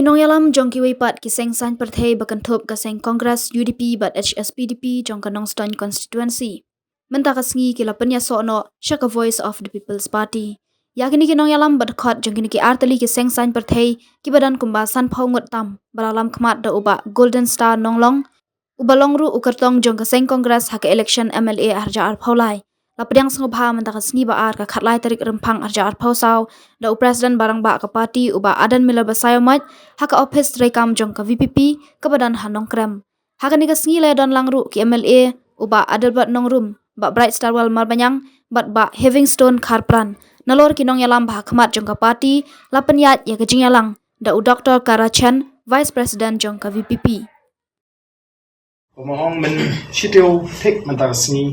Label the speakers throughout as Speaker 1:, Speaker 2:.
Speaker 1: Kinong yalam jong kiwi pat kiseng san perthei bakanthop kaseng Congress UDP but HSPDP jong kanong Stone constituency. Mentakas ngi kila penya sono shaka voice of the People's Party. Yakini kinong yalam badkhot jong kini ki artali kiseng san perthei kibadan kumba san phongot tam balalam khmat da uba Golden Star nonglong ubalongru ukartong jong kaseng Congress haka election MLA arja ar phaulai. Lapdang sngobha mentakas ngi ba ar ka khatlai tarik rempang arja ar phausaw da president barang ba ka party uba adan miller basayomat haka office rekam jong ka VPP kebadan hanong krem haka ni kasngi le don langru ki MLA uba adalbat nongrum ba Bright Starwell marbanyang bat ba Havingstone Kharpran nalor kinong yalam ba khmat jong ka party lapanyat ya kajing yalang da u Dr. Karachan Vice President jong ka VPP
Speaker 2: Pemahong men sitio tek mentakas ngi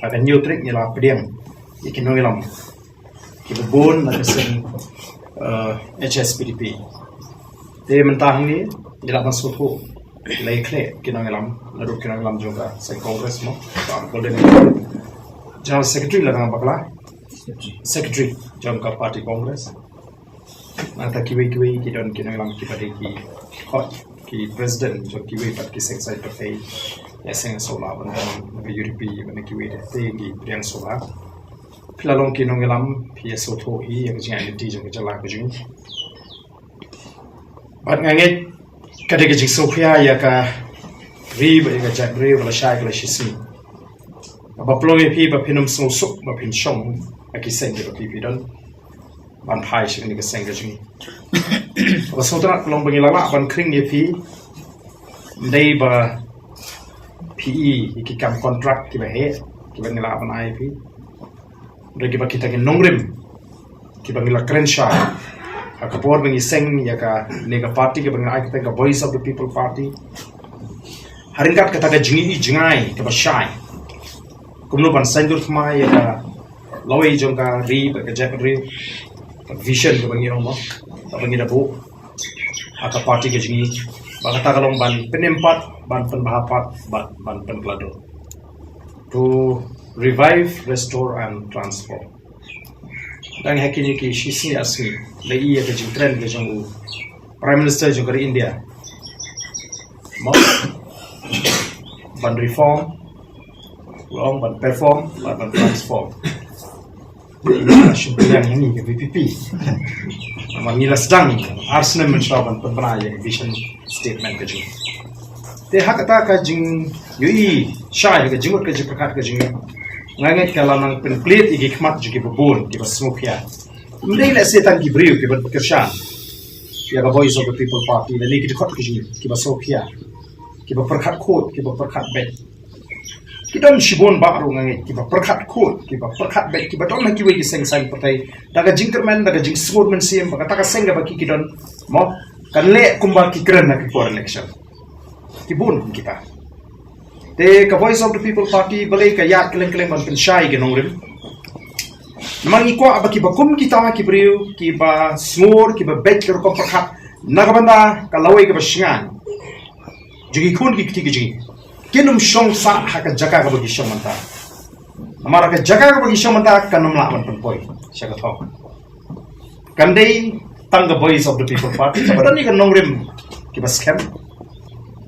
Speaker 2: ada new trick ni lah pediang ikinong yalam kibun na kaseng HSPDP de mentang ni ila masuk ko lay kle kinong yalam lalu kinong yalam juga sa Congress mo sa Golden General Secretary lah ng bakla Secretary jangka Party Congress nata kiwi kidon kinong yalam kipade ki hot ki President jang kiwi pat ki seksai partai yaseng sola bandan UDP ban kiwi de ki priang sola Pilalong kinong yalam PSO to hi yang jing identity jang jala ka jing bat nganget kade ka jing sophia ya ka ri ba ka jat ri wala shay ka shismi ba plong pi ba pinum so suk ba pin shong aki seng ba pi don ban phai shi ni ka seng ka jing ba so tra plong bang lala ban kring ye pi dei ba PE iki kam contract ki ba he ki ba ngila ban IP Regi ba kita nongrim ki bangila Crenshaw akapor bangi seng ya ka nega party ke bangila kita ka voice of the people party haringkat kata ka jingi jingai ka ba shai kumno ban sendur thma ya ka lawai jong ka ri ba ka jap ri vision ke bangi romo ta bangi da bu aka party ke jingi ba kata kalong ban penempat ban penbahapat ban penklado to revive, restore and transform. Dan hakini ki shisi asmi le iya ke trend ke jong Prime Minister jong dari India. Mau ban reform, long ban perform, ban transform. Yang ini ke VPP. Mangila sedang Arsenal mencoba penbenaya vision statement ke jong. Te hakata ka jing yui shai ke jingot ke jipakat ke jing nganget kalau nang penklit igi khmat juki bubun ki basmukya ndai la setan ki briu ki berkershan ya ga voice of the people party la ni ki khot ki basokya ki perkhat khot ki perkhat bet ki don shibon ba ro nganget ki perkhat khot ki perkhat bet ki baton ki wi ki seng sang partai daga jingkerman daga jing sportman sim ba ta ka senga ba ki don mo kan le kumba ki kren na ki for election ki bun kita the voice of the people party balai ka yat keleng ban penshai ke nongrim namang ikwa abaki bakum kita ki briu ki ba smur ki ba bet ker kom pakhat nagabanda ka lawai ke basngan jigi khun ki jigi kinum shong sa ha ka jaka ka bagi shong manta amara ka jaka ka bagi shong manta kanum la ban poi shaga thok kandai tang the voice of the people party sabadani ka nongrim ki ba scam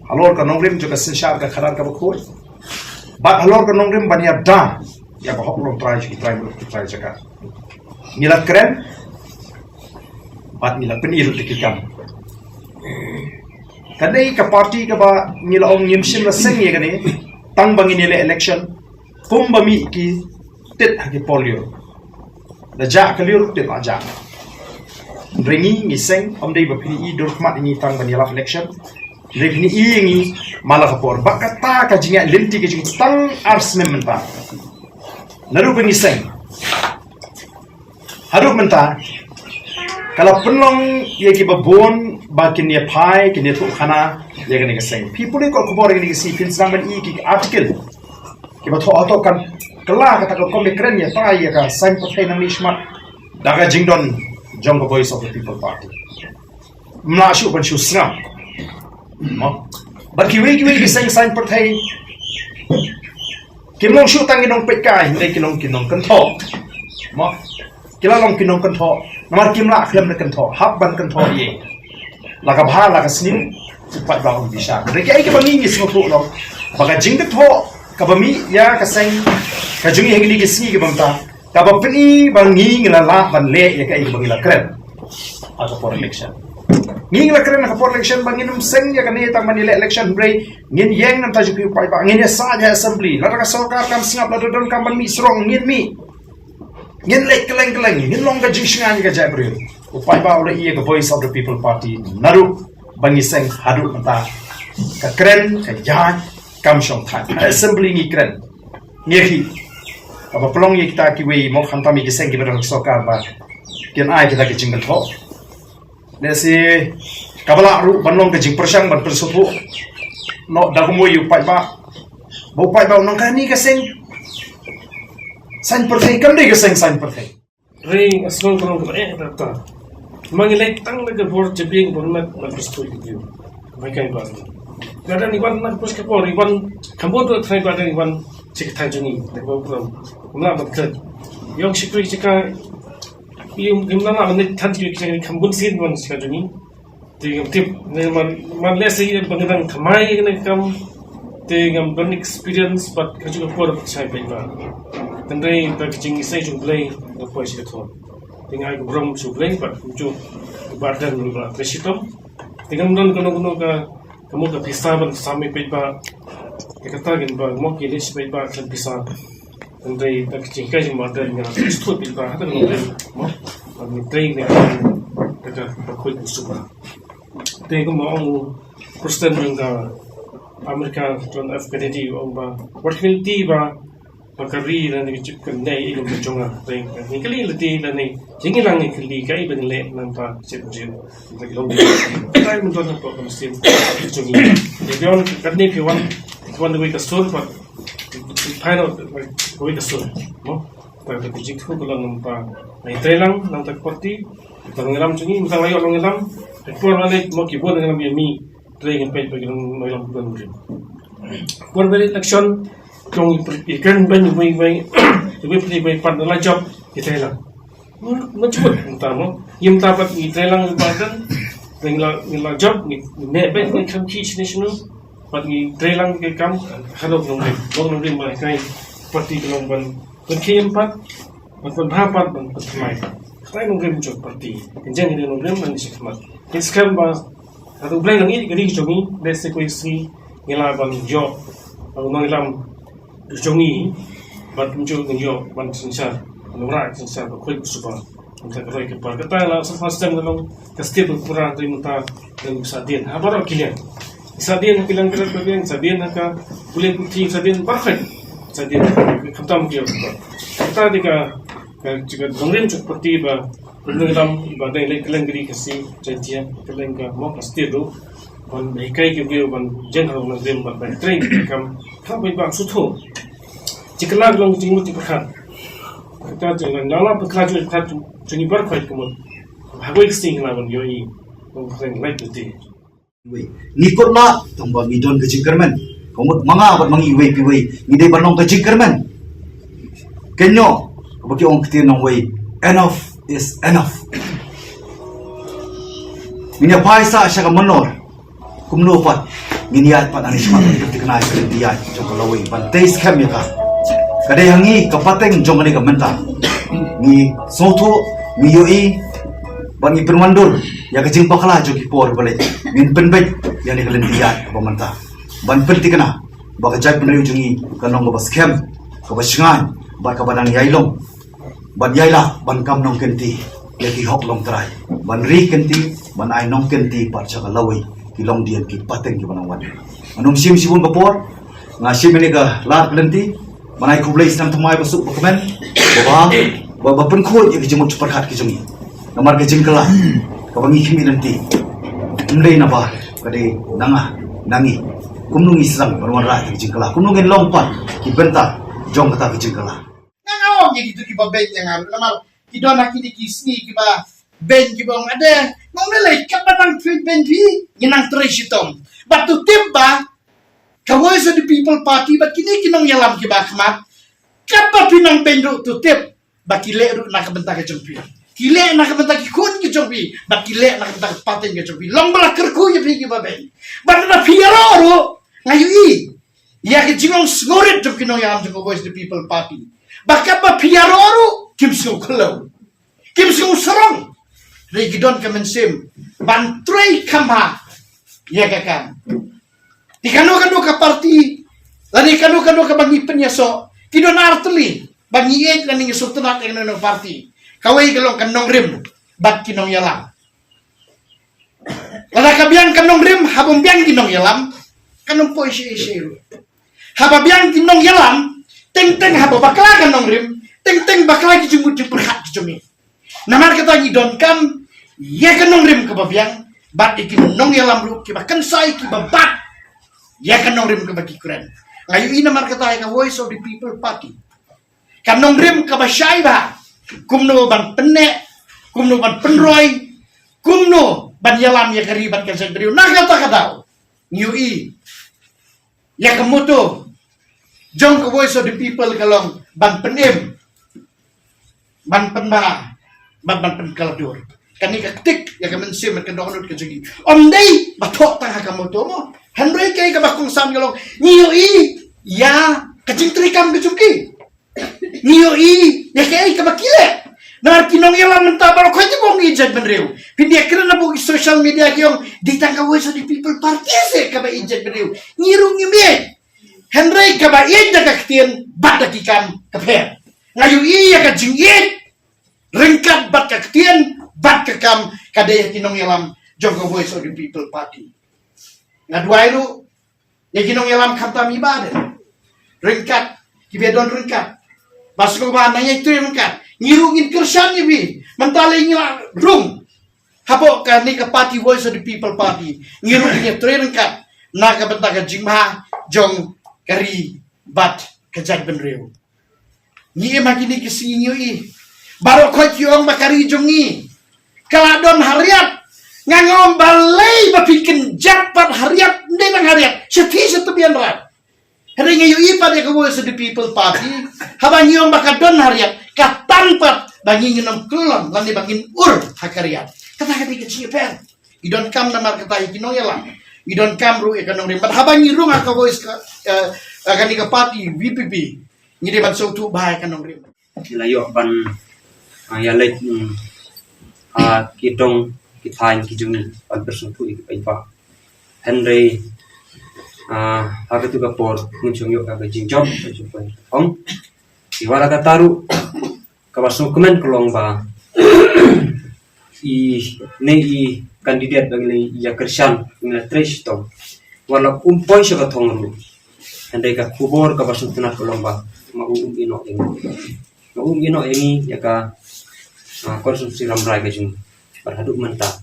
Speaker 2: halor ka nongrim juga sensyar ka kharar ka bakhoy bat halor ka nongrim bania da ya ba hok long try jaka nila kren bat nila penil tikikam kadai ka party ka ba nila ong nyimsim la seng ye gani tang bangi nila election kumbami ki tet haki polio da ja kaliur tet aja ringi ngiseng om dei ba pini dur khmat ni tang bani lap election Regni ingi malah kapor bakata ka jinga linti ke jing tang ars mementa naru pengiseng haru menta kalau penong ye ki babon bakin ye pai ki ne thu khana ye gani keseng people ko khobor gani si fin sang ban i ki article ki ba tho auto kan kala kata ko kombe kren ye ta ye ka sign po thai nang ishmat daga jingdon jong the voice of the people party mna shu ban shu sra but kiwi ki seng sign per thai kim long shu tang inong pet kai ndai kinong kan tho mo kila long kinong kan tho namar kim la khlem kan tho hab ban kan tho ye laka bha laka snim upat ba ong bisa reke ai ke bangi ngi simo pu lo baga jing ke tho ka bami ya ka seng ka jungi hengi ke singi ke bamta ka ba pni bangi ngila la ban le ya ka ai bangi la kren aka for election nging la kren aka for election bangin seng ya ka ne tang mani election bre ngin yang nam ta ju pi pai ba ngin ya sa ya assembly la ka sarkar kam singap la don kam ban mi strong ngin mi ngin lek keleng ngin long ka jing shingan ka jabril upai ba ule iya ka voice of the people party naru bangi seng hadu mata ka kren ka yan kam shong than assembly ngi kren ngi apa pelong ye kita ki we mo kham tami ki seng ki badang sokar ba kian ai kita ki jingle tho ne si kabala ru banong ka jing persang ban persupu no da ko mo yu pai ba bo pai ba nong ka ni ka seng san perfect kan de ka seng san perfect
Speaker 3: ring asal kalau kata mangilek tang na gabor jebing bonmat magpustoi video makai ba kada ni wan magpus ka por iwan kambot trai ba ni wan cik tajuni de bo prom umla matkad yong shikri chika yung gimna na ni tanti ki kambot sin wan chika juni de tip ne man lese bangdang thamai ne kam de gam ban experience but kaju por chai ba tandai ba kijing sai jung play no po shi thon tinggal gubrom su play but ju bardan ba presitom tingam don kono ka kamu ka pisa ban sami pe ba kata gin ba mo ki lis pe ba kan pisa tandai ba kijing kai ma dan nga stu pe ba hatan no mo ni train ne kata ba khoi su ba te ko mo kristen nga Amerika ton FKD ong ba opportunity ba pakari na ni chip kan nei ilum chonga teng ni kali lati na ni jingi lang ni kali kai ben le nang pa chip jin ta long tai mun don ko kam sim chongi ni don kan ni fi wan the week store but find out week store mo ta ta jing ko lang nang pa ai tai lang nang tak party tangalam chongi mutang layo langalam por wale mo ki bon nang mi training pe pe nang layo bon rin por beli election trong ikan ban mai we play by part la job itela mo chut tamo yim ta pat itela badan ngla job ni ne ben ko kam teach national pat ni itela ke kam halo nong rim ba kai party long ban kon kim pat kon bha pat ban mai kai nong rim job party jen ni nong rim man sikmat it's kam ba atu blai nang i gari jogi dese ko isi ngla ban job nong lam jongi bat muncul nyo ban sinsar nora sinsar ko khoi suba kita keroi ke par kata la first time ngalong kastil pura dari muta dan sadien habaro kilian sadien kilang kira kalian sadien ka boleh putih sadien bahkan sadien khatam kiyo kata dika jika dongren seperti ba dalam ibadah kilang giri kasi janjian kilang ka mo kastil do ban bekai ke bio ban jen harong nang ban train kam khabai ba sutho jika long jingmu diperkat, kita jangan nyala berkerja kerja jadi berkuat kemudian, hagoi sing lawan yoi, mungkin lain tu.
Speaker 4: Ngikut lah, tambah ngidon ke jingkerman, kemudian mangap mangi wei piwei, ngidai balong ke jingkerman. Kenyo, bagi orang ketir nong wei, enough is enough. Minya paisa syaka menor, kumlopat, nginiat pat anis mak ikut dikenai kerdiat, jong kalawei, pantai scam ya kah. Kadai hangi kapateng jong ani kamenta ni soto ni yoi bangi permandur ya kejing pakala jo kipor balik min penbet ya ni kelentian pamenta ban penti kana ba kajai penri jungi kanong ba scam ka ba singan ba ka banang yailong ban yaila ban kam nong kenti ya ki hok long trai ban ri kenti ban ai nong kenti par cha lawai ki long dian ki pateng ki banang wan anum sim sibun bapor ngasim ni ka lar kelenti Manai kublai senam temai besuk berkemen, bawa penkhut yang dijemut cepat ki jungi. Nomor kejing kelah, kabangi kimi nanti. Mendai napa, kade nangah, nangi. Kumnungi serang berwarna kejing kelah. Kumnungin lompat, ki bentar, jong kata kejing kelah.
Speaker 5: Ngawang yang itu kiba ben yang ngaruh. Namal kita nak kini kisni kiba ben kiba ada. Mau nilai kapan tweet ben pi, nginang terisitom. Batu tiba. Kawai sa the people party bat kini kinong yalam ki ba khmat kapa pinang benro to tip ba kile ru na kabenta ka champion Kile nak bentak kun ki jobi, bat kile nak bentak paten ki jobi. Long bala kerku ye pi ki baben. Bat na piaro ro ngayu i. Ya ki jingong sgoret job kinong yam job voice the people party. Baka ba piaro ro kim sung kelo. Kim sung serong. Regi don kemensim ban trei kama. Ya kakam. Di kanu ka parti. Lani kanu ka bangi penyaso. Kidon arteli. Bangi et lani sultanat yang no parti. Kawai kalong kanong rim bat kinong yalam. Lada kabiang kanong rim habang biang kinong yalam kanong po isi. Hababiang kinong yalam teng haba bakla kanong rim teng bakla kijumut berhak kijumi. Namar kata ngidon kam ya kanong rim kababiang bat ikinong yalam ru kibakan sai kibabat ya kanong rim kabaki kuren. Ngayon namar kata ka voice of the people party. Kanong rim kabasai ba kumno ban penne, kumno ban penroy, kumno ban yalam ya karibat kan sendiri. Nah kata nyui ya kemuto jong ke voice of the people kalong ban penem, ban penba, ban penkaladur. Kani ketik ya kemensim kendonut kejegi. Om dei batok tangha kemuto mo. Henry kay kabakung sam kalong nyui ya kecing trikam kejuki. Nyui ya kay kabakile. Nar kinong yalam mentabal ko ti bong ijad benreu. Pindia kena na bugi social media kyong ditang ka voice of the people party se ka ba ijad benreu. Ngirung ngimie. Henry ka ba ijad ka ktien batakikan ka per. Ngayu iya ka jingit. Ringkat bat ka ktien bat ka kam kadaya kinong yalam jong ka voice of the people party. Ngadwai ru ya kinong yalam kanta mi baden. Ringkat kibedon ringkat. Masuk ke nanya itu yang kan ngirungin kersannya bi mentale ngila room habo kan ni ke party voice of the people party ngirungin train kan na ka benta ka jingma jong kari bat kejat benreu ni magini ke sinyo i baro ko tiong bakari jongi kaladon hariat ngangom balai bapikin japat hariat ndenang hariat seti setubian rat. Hari ngayon ipa dia voice of the people party, habang yung bakadon hariat katanpat bangin ng kulon lani bangin hakariat. Kata kecil pen, idon kam namar kata ikinong yalang, idon kam ru ikanong rimbat habang irung ka voice akan ka party VPP, ngiri ban sautu bahaya kanong rimbat.
Speaker 6: Layo ban yalek kitong kitain kijuni ban bersentuh ipa Henry aga tu kapor muncung yok aga jingjom jumpa ong iwala kataru kawasu komen kolong ba i kandidat bagi ya kersan ngila tres to wala umpoy siya katongru andai ka kubor kawasu tenat kolong ba ino ini ya ka konsumsi ramrai ka jung berhaduk mentah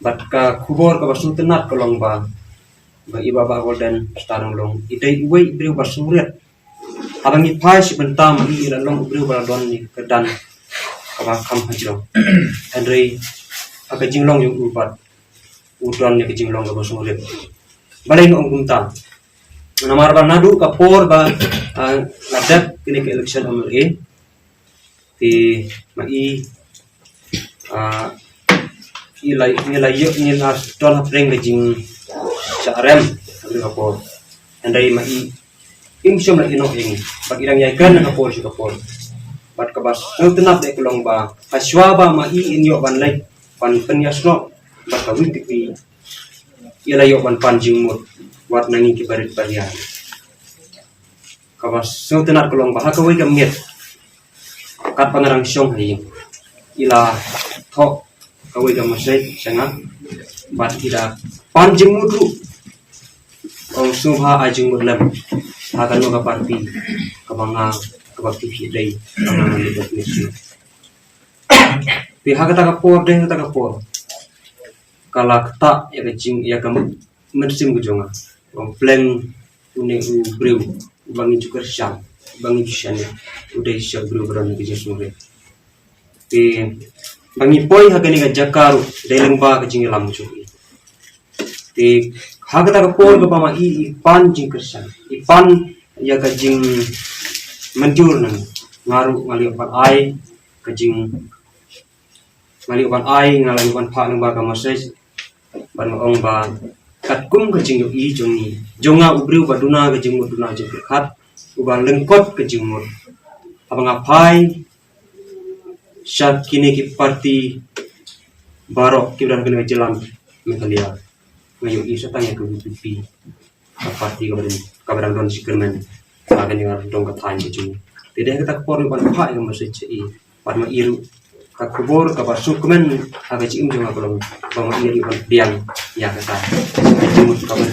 Speaker 6: bat ka kubor kawasu tenat kolong ba iba bagol dan starang long idai iwai ibreu basuret abang ipai si bentam i long ibreu baladon ni kedan kaba kam hajro Henry aga jinglong yung upat udon ni jinglong ga basuret balai no gumta namar ba nadu kapor ba ladak kini ke election amul ti mai nilai yuk nilas don hapring ga jing Sarem, agri kapor. Andai mai imsyom na ino ini. Pagirang yakan na kapor si kapor. Bat kabas tenap de kulong ba. Kaswa ba mai inyo ban lai pan penyasno bat kawin tipi. Ilayo ban panjing mut wat nangi kibarit barian. Kabas tenap kulong ba hakawai kamiet. Kat pangarang syong hayi. Ila thok kawai kamasai sangat bat tidak panjing mutu. Ang subha ajung berlem akan mga parti kabanga kabakti hidai ang libat nisyo pihak kata kapor deh kata kapor kalakta ya kecing ya kamu mensim kujonga ang plan uning ubreu bangin juga syam bangin syanya udah syam breu beran ke jesure bangin poi hakani ka jakaru deleng ba kecing lam cuy Hagata kapor ka pama ipan jing kersan ipan ya ka jing menjur nang ngaru ngali pan ai ka jing ngali ban ai ngalai ban pha nang ba ka message ban ong ba kat kum ke jing i jongi jonga ubriu baduna ke jing duna jing khat uban lengkot ke jing abang apai syat kini ki parti barok ki udah kena jelam mekalia ngayu i satang ke UPP parti kabaran don sikermen akan yang dong katain ke jing tidak kita por ban pha yang message i ban ma iru ka kubur ka basukmen aga jing jonga kolong bang iru ban biang ya kata jing ka ban